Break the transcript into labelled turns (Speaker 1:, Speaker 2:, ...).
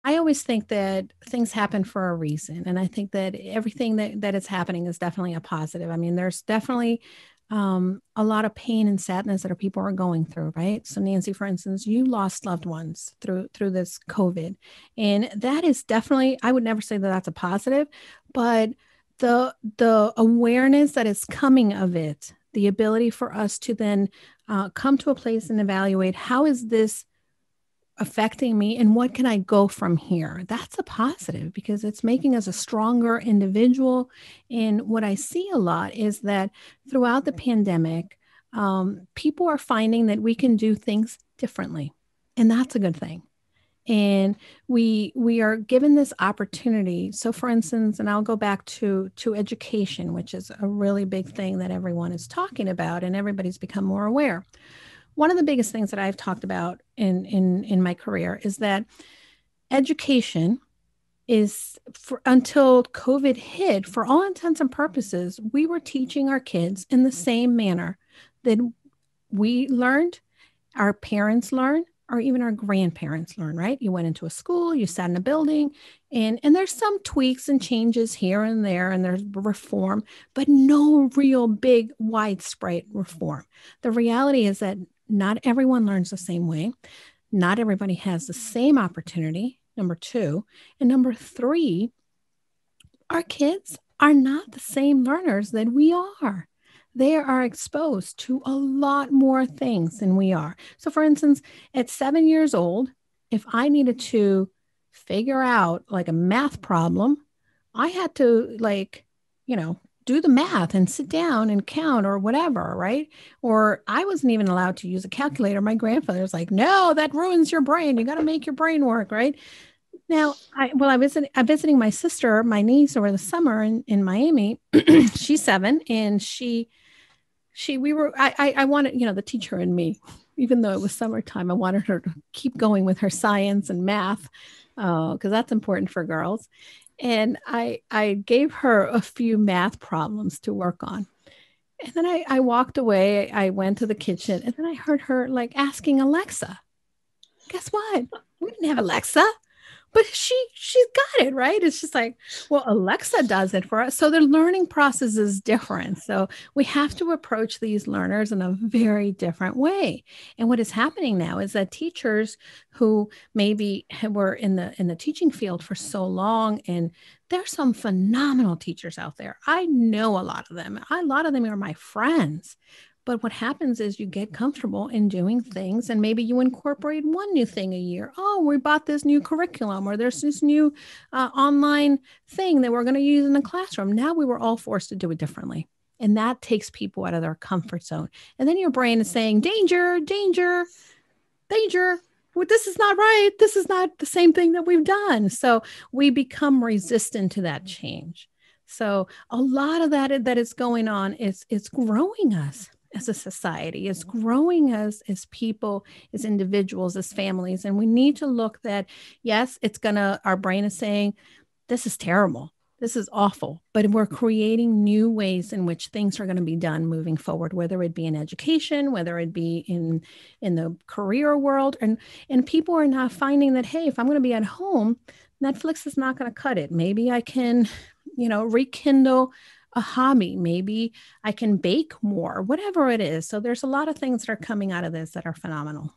Speaker 1: I always think that things happen for a reason. And I think that everything that is happening is definitely a positive. I mean, there's definitely a lot of pain and sadness that our people are going through, right? So Nancy, for instance, you lost loved ones through this COVID. And that is definitely, I would never say that that's a positive, but the awareness that is coming of it, the ability for us to then come to a place and evaluate how is this affecting me and what can I go from here? That's a positive because it's making us a stronger individual. And what I see a lot is that throughout the pandemic, people are finding that we can do things differently. And that's a good thing. And we are given this opportunity. So for instance, and I'll go back to education, which is a really big thing that everyone is talking about and everybody's become more aware. One of the biggest things that I've talked about in my career is that education is until COVID hit, for all intents and purposes, we were teaching our kids in the same manner that we learned, our parents learned, or even our grandparents learned, right? You went into a school, you sat in a building, and there's some tweaks and changes here and there, and there's reform, but no real big widespread reform. The reality is that not everyone learns the same way. Not everybody has the same opportunity, number two. And number three, our kids are not the same learners that we are. They are exposed to a lot more things than we are. So, for instance, at 7 years old, if I needed to figure out like a math problem, I had to do the math and sit down and count or whatever, right? Or I wasn't even allowed to use a calculator. My grandfather was like, no, that ruins your brain. You got to make your brain work, right? Now, I'm visiting my sister, my niece over the summer in Miami. She's 7 and I wanted, the teacher in me, even though it was summertime, I wanted her to keep going with her science and math because that's important for girls. And I gave her a few math problems to work on. And then I walked away. I went to the kitchen and then I heard her like asking Alexa, guess what? We didn't have Alexa, but she's got it, right? It's just like, well, Alexa does it for us. So their learning process is different. So we have to approach these learners in a very different way. And what is happening now is that teachers who maybe were in the teaching field for so long, and there's some phenomenal teachers out there. I know a lot of them. A lot of them are my friends. But what happens is you get comfortable in doing things and maybe you incorporate one new thing a year. Oh, we bought this new curriculum or there's this new online thing that we're going to use in the classroom. Now we were all forced to do it differently. And that takes people out of their comfort zone. And then your brain is saying, danger, danger, danger. Well, this is not right. This is not the same thing that we've done. So we become resistant to that change. So a lot of that is going on. It's growing us as a society, is growing us as people, as individuals, as families. And we need to look that, yes, our brain is saying, this is terrible. This is awful, but we're creating new ways in which things are going to be done moving forward, whether it be in education, whether it be in the career world. And people are now finding that, hey, if I'm going to be at home, Netflix is not going to cut it. Maybe I can, rekindle a hobby. Maybe I can bake more, whatever it is. So there's a lot of things that are coming out of this that are phenomenal.